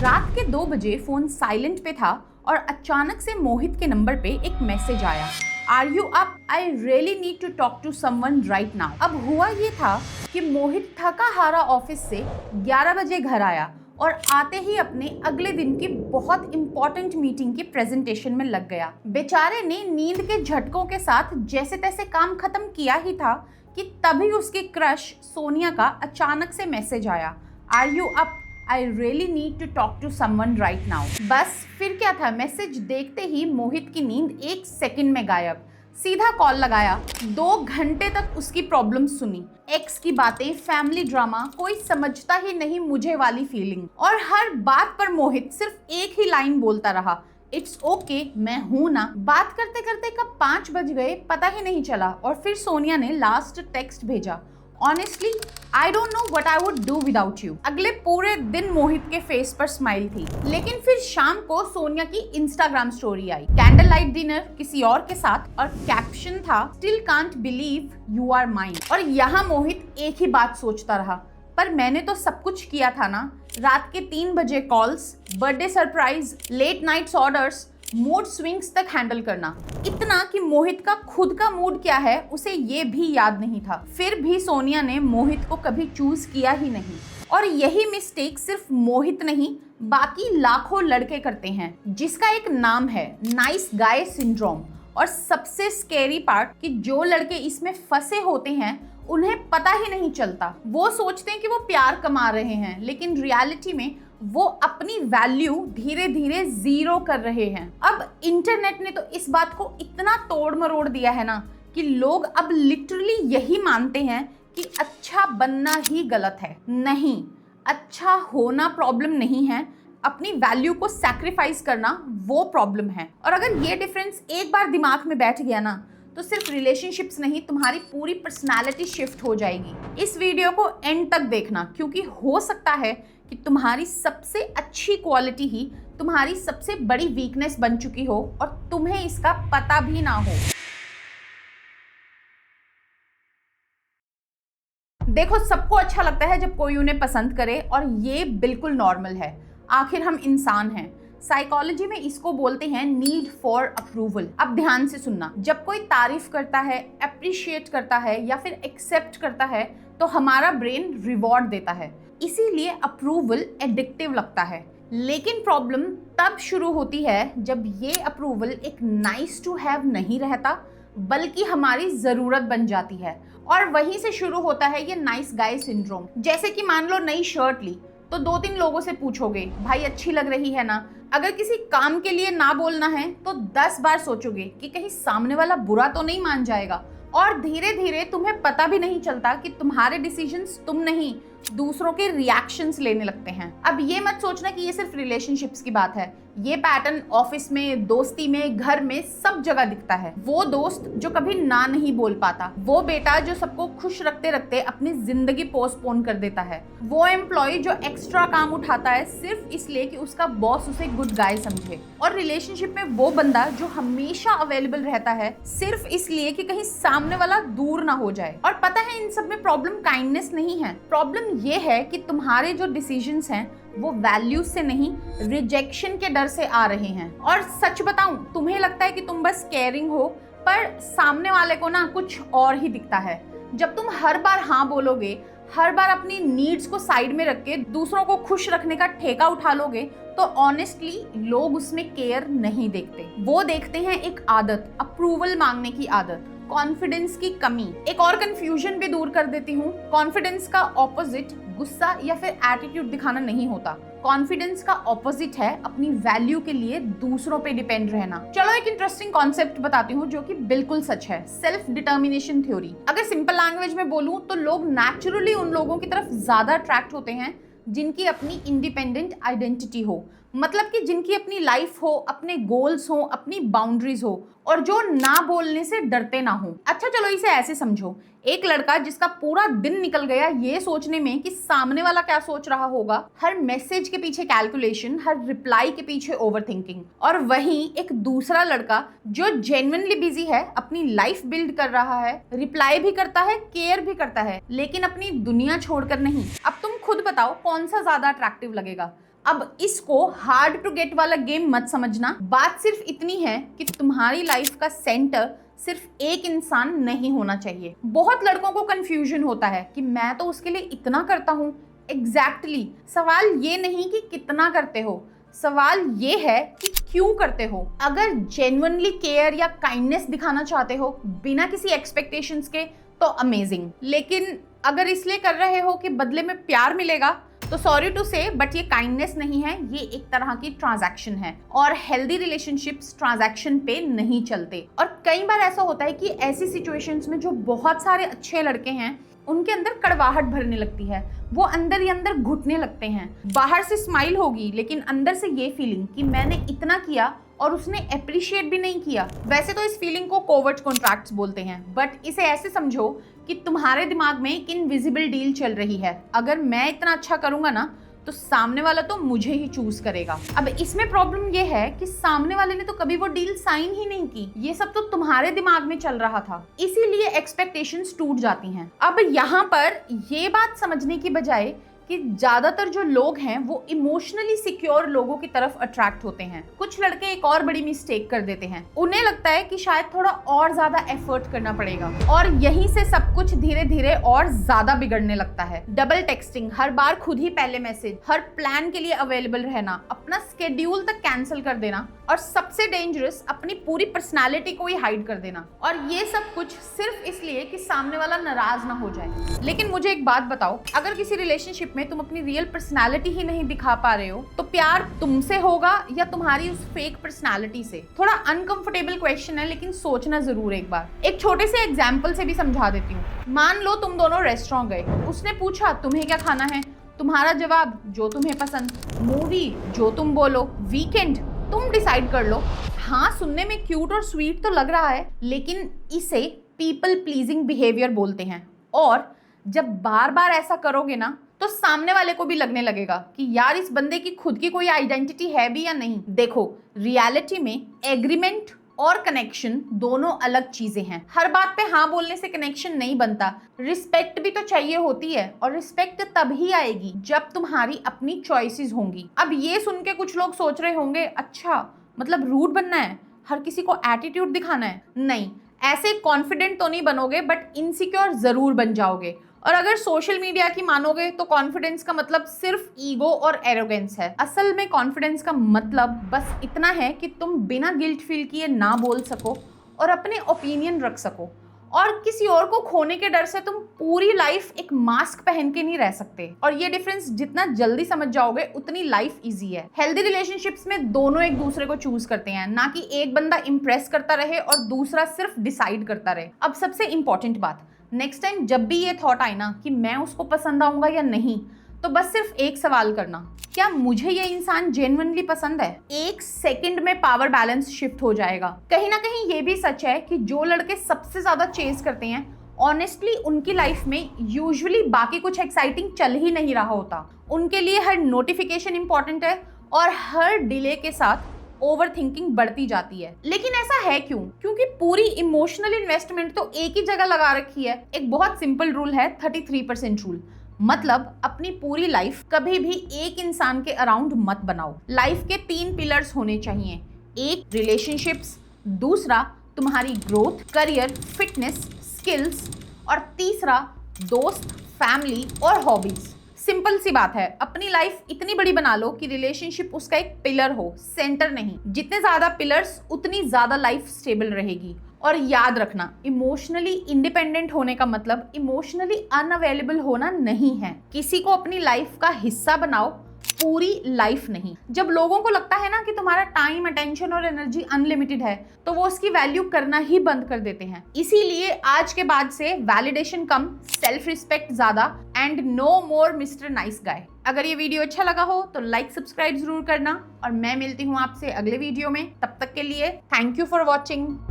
रात के 2 बजे फोन साइलेंट पे था और अचानक से मोहित के नंबर पे एक मैसेज आया, are you up? I really need to talk to someone right now. अब हुआ ये था कि मोहित थका हारा ऑफिस से 11 बजे घर आया और आते ही अपने अगले दिन की बहुत इंपॉर्टेंट मीटिंग की प्रेजेंटेशन में लग गया। बेचारे ने नींद के झटकों के साथ जैसे तैसे काम खत्म किया ही था कि तभी उसकी क्रश सोनिया का अचानक से मैसेज आया, are you up? I really need to talk to someone right now. बस फिर क्या था, मैसेज देखते ही मोहित की नींद 1 सेकंड में गायब। सीधा कॉल लगाया, 2 घंटे तक उसकी प्रॉब्लम सुनी, एक्स की बातें, फैमिली ड्रामा, कोई समझता ही नहीं मुझे वाली फीलिंग। और हर बात पर मोहित सिर्फ एक ही लाइन बोलता रहा, इट्स ओके, मैं हूं ना। बात करते करते कब 5 बज गए पता ही नहीं चला। और फिर सोनिया ने लास्ट टेक्स्ट भेजा, honestly I don't know what I would do without you. अगले पूरे दिन मोहित के फेस पर स्माइल थी, लेकिन फिर शाम को सोनिया की इंस्टाग्राम स्टोरी आई, कैंडल लाइट डिनर किसी और के साथ, और कैप्शन था, still can't believe you are mine. और यहाँ मोहित एक ही बात सोचता रहा, पर मैंने तो सब कुछ किया था ना। रात के 3 बजे calls, birthday surprise, late nights orders, mood swings तक हैंडल करना, इतना कि मोहित का खुद का मूड क्या है उसे ये भी याद नहीं था। फिर भी सोनिया ने मोहित को कभी चूज किया ही नहीं। और यही मिस्टेक सिर्फ मोहित नहीं, बाकी लाखों लड़के करते हैं, जिसका एक नाम है नाइस गाय सिंड्रोम। और सबसे स्कैरी पार्ट कि जो लड़के इसमें फंसे होते हैं उन्हें पता ही नहीं चलता। वो सोचते हैं कि वो प्यार कमा रहे हैं, लेकिन रियलिटी में वो अपनी वैल्यू धीरे धीरे जीरो कर रहे हैं। अब इंटरनेट ने तो इस बात को इतना तोड़ मरोड़ दिया है ना कि लोग अब लिटरली यही मानते हैं कि अच्छा बनना ही गलत है। नहीं, अच्छा होना प्रॉब्लम नहीं है, अपनी वैल्यू को सैक्रिफाइस करना वो प्रॉब्लम है। और अगर ये डिफरेंस एक बार दिमाग में बैठ गया ना तो सिर्फ रिलेशनशिप्स नहीं, तुम्हारी पूरी पर्सनालिटी शिफ्ट हो जाएगी। इस वीडियो को एंड तक देखना, क्योंकि हो सकता है कि तुम्हारी सबसे अच्छी क्वालिटी ही तुम्हारी सबसे बड़ी वीकनेस बन चुकी हो और तुम्हें इसका पता भी ना हो। देखो, सबको अच्छा लगता है जब कोई उन्हें पसंद करे, और ये बिल्कुल नॉर्मल है, आखिर हम इंसान हैं। साइकोलॉजी में इसको बोलते हैं नीड फॉर अप्रूवल। अब ध्यान से सुनना, जब कोई तारीफ करता है, अप्रिशिएट करता है या फिर एक्सेप्ट करता है तो हमारा ब्रेन रिवॉर्ड देता है, इसीलिए अप्रूवल एडिक्टिव लगता है। लेकिन प्रॉब्लम तब शुरू होती है जब ये अप्रूवल एक नाइस टू हैव नहीं रहता, बल्कि हमारी जरूरत बन जाती है। और वहीं से शुरू होता है ये नाइस गाय सिंड्रोम। जैसे कि मान लो नई शर्ट ली तो 2-3 लोगों से पूछोगे, भाई अच्छी लग रही है ना। अगर किसी काम के लिए ना बोलना है तो 10 बार सोचोगे कि कहीं सामने वाला बुरा तो नहीं मान जाएगा। और धीरे धीरे तुम्हें पता भी नहीं चलता कि तुम्हारे डिसीजंस तुम नहीं, दूसरों के रिएक्शंस लेने लगते हैं। अब ये मत सोचना कि ये सिर्फ रिलेशनशिप्स की बात है, ये पैटर्न ऑफिस में, दोस्ती में, घर में, सब जगह दिखता है। वो दोस्त जो कभी ना नहीं बोल पाता, वो बेटा जो सबको खुश रखते रखते अपनी जिंदगी पोस्टपोन कर देता है, वो एम्प्लॉय जो एक्स्ट्रा काम उठाता है सिर्फ इसलिए कि उसका बॉस उसे गुड गाय समझे, और रिलेशनशिप में वो बंदा जो हमेशा अवेलेबल रहता है सिर्फ इसलिए कि कहीं सामने वाला दूर ना हो जाए। और पता है, इन सब में प्रॉब्लम काइंडनेस नहीं है, प्रॉब्लम ये है कि तुम्हारे जो डिसीजंस हैं वो वैल्यूज से नहीं, रिजेक्शन के डर से आ रहे हैं। और सच बताऊं, तुम्हें लगता है कि तुम बस केयरिंग हो, पर सामने वाले को ना कुछ और ही दिखता है। जब तुम हर बार हाँ बोलोगे, हर बार अपनी नीड्स को साइड में रख के दूसरों को खुश रखने का ठेका उठा लोगे, तो ऑनेस्टली लोग उसमें केयर नहीं देखते। वो देखते हैं एक आदत, अप्रूवल मांगने की आदत, कॉन्फिडेंस की कमी। एक और कंफ्यूजन भी दूर कर देती हूँ, कॉन्फिडेंस का ऑपोजिट गुस्सा या फिर एटीट्यूड दिखाना नहीं होता। कॉन्फिडेंस का ऑपोजिट है अपनी वैल्यू के लिए दूसरों पे डिपेंड रहना। चलो एक इंटरेस्टिंग कॉन्सेप्ट बताती हूँ जो कि बिल्कुल सच है, सेल्फ डिटर्मिनेशन थ्योरी। अगर सिंपल लैंग्वेज में बोलूँ तो लोग नेचुरली उन लोगों की तरफ ज्यादा अट्रैक्ट होते हैं जिनकी अपनी इंडिपेंडेंट आइडेंटिटी हो, मतलब कि जिनकी अपनी लाइफ हो, अपने गोल्स हो, अपनी बाउंड्रीज हो, और जो ना बोलने से डरते ना हो। अच्छा चलो इसे ऐसे समझो, एक लड़का जिसका पूरा दिन निकल गया ये सोचने में कि सामने वाला क्या सोच रहा होगा, हर मैसेज के पीछे कैलकुलेशन, हर रिप्लाई के पीछे ओवरथिंकिंग। और वहीं एक दूसरा लड़का जो जेन्युइनली बिजी है, अपनी लाइफ बिल्ड कर रहा है, रिप्लाई भी करता है, केयर भी करता है, लेकिन अपनी दुनिया छोड़कर नहीं। अब तुम खुद बताओ कौन सा ज्यादा अट्रैक्टिव लगेगा, अब इसको हार्ड टू गेट वाला गेम मत समझना। बात सिर्फ इतनी है कि तुम्हारी लाइफ का सेंटर सिर्फ एक इंसान नहीं होना चाहिए। बहुत लड़कों को कंफ्यूजन होता है कि मैं तो उसके लिए इतना करता हूँ। एग्जैक्टली सवाल ये नहीं कि कितना करते हो, सवाल ये है कि क्यों करते हो। अगर जेन्युइनली केयर या काइंडनेस दिखाना चाहते हो बिना किसी एक्सपेक्टेशंस के तो अमेजिंग, लेकिन अगर इसलिए कर रहे हो कि बदले में प्यार मिलेगा तो सॉरी टू से बट ये काइंडनेस नहीं है, ये एक तरह की ट्रांजैक्शन है और हेल्दी रिलेशनशिप्स ट्रांजैक्शन पे नहीं चलते। और कई बार ऐसा होता है कि ऐसी सिचुएशंस में जो बहुत सारे अच्छे लड़के हैं उनके अंदर कड़वाहट भरने लगती है, वो अंदर ही अंदर घुटने लगते हैं। बाहर से स्माइल होगी लेकिन अंदर से ये फीलिंग कि मैंने इतना किया और उसने अप्रिशिएट भी नहीं किया। वैसे तो इस फीलिंग को कोवर्ट कॉन्ट्रैक्ट्स बोलते हैं, बट इसे ऐसे समझो कि तुम्हारे दिमाग में एक इनविजिबल डील चल रही है। अगर मैं इतना अच्छा करूंगा ना तो सामने वाला तो मुझे ही चूज करेगा। अब इसमें प्रॉब्लम ये है कि सामने वाले ने तो कभी वो डील साइन ही नहीं की, ये सब तो तुम्हारे दिमाग में चल रहा था, इसीलिए एक्सपेक्टेशंस टूट जाती हैं। अब यहाँ पर ये बात समझने की बजाय कि ज्यादातर जो लोग हैं वो इमोशनली सिक्योर लोगों की तरफ अट्रैक्ट होते हैं। कुछ लड़के एक और बड़ी मिस्टेक कर देते हैं, उन्हें लगता है कि शायद थोड़ा और ज्यादा एफर्ट करना पड़ेगा और यहीं से सब कुछ धीरे धीरे और ज्यादा बिगड़ने लगता है। डबल टेक्सटिंग, हर बार खुद ही पहले मैसेज, हर प्लान के लिए अवेलेबल रहना, अपना स्केड्यूल तक कैंसिल कर देना और सबसे डेंजरस अपनी पूरी पर्सनालिटी को ही हाइड कर देना। और ये सब कुछ सिर्फ इसलिए कि सामने वाला नाराज ना हो जाए। लेकिन मुझे एक बात बताओ, अगर किसी रिलेशनशिप में तुम अपनी रियल पर्सनालिटी ही नहीं दिखा पा रहे हो तो प्यार तुमसे होगा या तुम्हारी उस फेक पर्सनालिटी से? थोड़ा अनकंफर्टेबल क्वेश्चन है लेकिन सोचना जरूर एक बार। एक छोटे से एग्जाम्पल से भी समझा देती हूँ। मान लो तुम दोनों रेस्टोरेंट गए, उसने पूछा तुम्हें क्या खाना है, तुम्हारा जवाब जो तुम्हें पसंद, मूवी जो तुम बोलो, वीकेंड तुम डिसाइड कर लो। हाँ, सुनने में क्यूट और स्वीट तो लग रहा है लेकिन इसे पीपल प्लीजिंग बिहेवियर बोलते हैं। और जब बार बार ऐसा करोगे ना तो सामने वाले को भी लगने लगेगा कि यार इस बंदे की खुद की कोई आइडेंटिटी है भी या नहीं। देखो, रियलिटी में एग्रीमेंट और कनेक्शन दोनों अलग चीजें हैं। हर बात पे हाँ बोलने से कनेक्शन नहीं बनता, रिस्पेक्ट भी तो चाहिए होती है और रिस्पेक्ट तभी आएगी जब तुम्हारी अपनी चॉइसेस होंगी। अब ये सुन के कुछ लोग सोच रहे होंगे, अच्छा मतलब रूड बनना है, हर किसी को एटीट्यूड दिखाना है। नहीं, ऐसे कॉन्फिडेंट तो नहीं बनोगे बट इनसिक्योर जरूर बन जाओगे। और अगर सोशल मीडिया की मानोगे तो कॉन्फिडेंस का मतलब सिर्फ ईगो और एरोगेंस है। असल में कॉन्फिडेंस का मतलब बस इतना है कि तुम बिना गिल्ट फील किए ना बोल सको और अपने ओपिनियन रख सको। और किसी और को खोने के डर से तुम पूरी लाइफ एक मास्क पहन के नहीं रह सकते। और ये डिफरेंस जितना जल्दी समझ जाओगे उतनी लाइफ इजी है। हेल्दी रिलेशनशिप्स में दोनों एक दूसरे को चूज करते हैं, ना कि एक बंदा इंप्रेस करता रहे और दूसरा सिर्फ डिसाइड करता रहे। अब सबसे इंपॉर्टेंट बात, नेक्स्ट टाइम जब भी ये थॉट आए ना कि मैं उसको पसंद आऊंगा या नहीं, तो बस सिर्फ एक सवाल करना, क्या मुझे ये इंसान जेन्युइनली पसंद है? एक सेकंड में पावर बैलेंस शिफ्ट हो जाएगा। कहीं ना कहीं ये भी सच है कि जो लड़के सबसे ज्यादा चेज करते हैं, ऑनेस्टली उनकी लाइफ में यूजुअली बाकी कुछ एक्साइटिंग चल ही नहीं रहा होता। उनके लिए हर नोटिफिकेशन इंपॉर्टेंट है और हर डिले के साथ ओवर थिंकिंग बढ़ती जाती है। लेकिन ऐसा है क्यों? क्योंकि पूरी इमोशनल इन्वेस्टमेंट तो एक ही जगह लगा रखी है। एक बहुत सिंपल रूल है, 33% रूल। मतलब अपनी पूरी लाइफ कभी भी एक इंसान के अराउंड मत बनाओ। लाइफ के 3 पिलर्स होने चाहिए, एक रिलेशनशिप्स, दूसरा तुम्हारी ग्रोथ, करियर, फिटनेस, स्किल्स और तीसरा दोस्त, फैमिली और हॉबीज। सिंपल सी बात है, अपनी लाइफ इतनी बड़ी बना लो कि रिलेशनशिप उसका एक पिलर हो, सेंटर नहीं। जितने ज्यादा पिलर्स उतनी ज्यादा लाइफ स्टेबल रहेगी। और याद रखना, इमोशनली इंडिपेंडेंट होने का मतलब इमोशनली अनअवेलेबल होना नहीं है। किसी को अपनी लाइफ का हिस्सा बनाओ, पूरी लाइफ नहीं। जब लोगों को लगता है ना कि तुम्हारा टाइम, अटेंशन और एनर्जी अनलिमिटेड है, तो वो उसकी वैल्यू करना ही बंद कर देते हैं। इसीलिए आज के बाद से वैलिडेशन कम, सेल्फ रिस्पेक्ट ज्यादा and no more mister nice guy. अगर ये वीडियो अच्छा लगा हो तो लाइक, सब्सक्राइब जरूर करना और मैं मिलती हूँ आपसे अगले वीडियो में। तब तक के लिए थैंक यू फॉर वॉचिंग।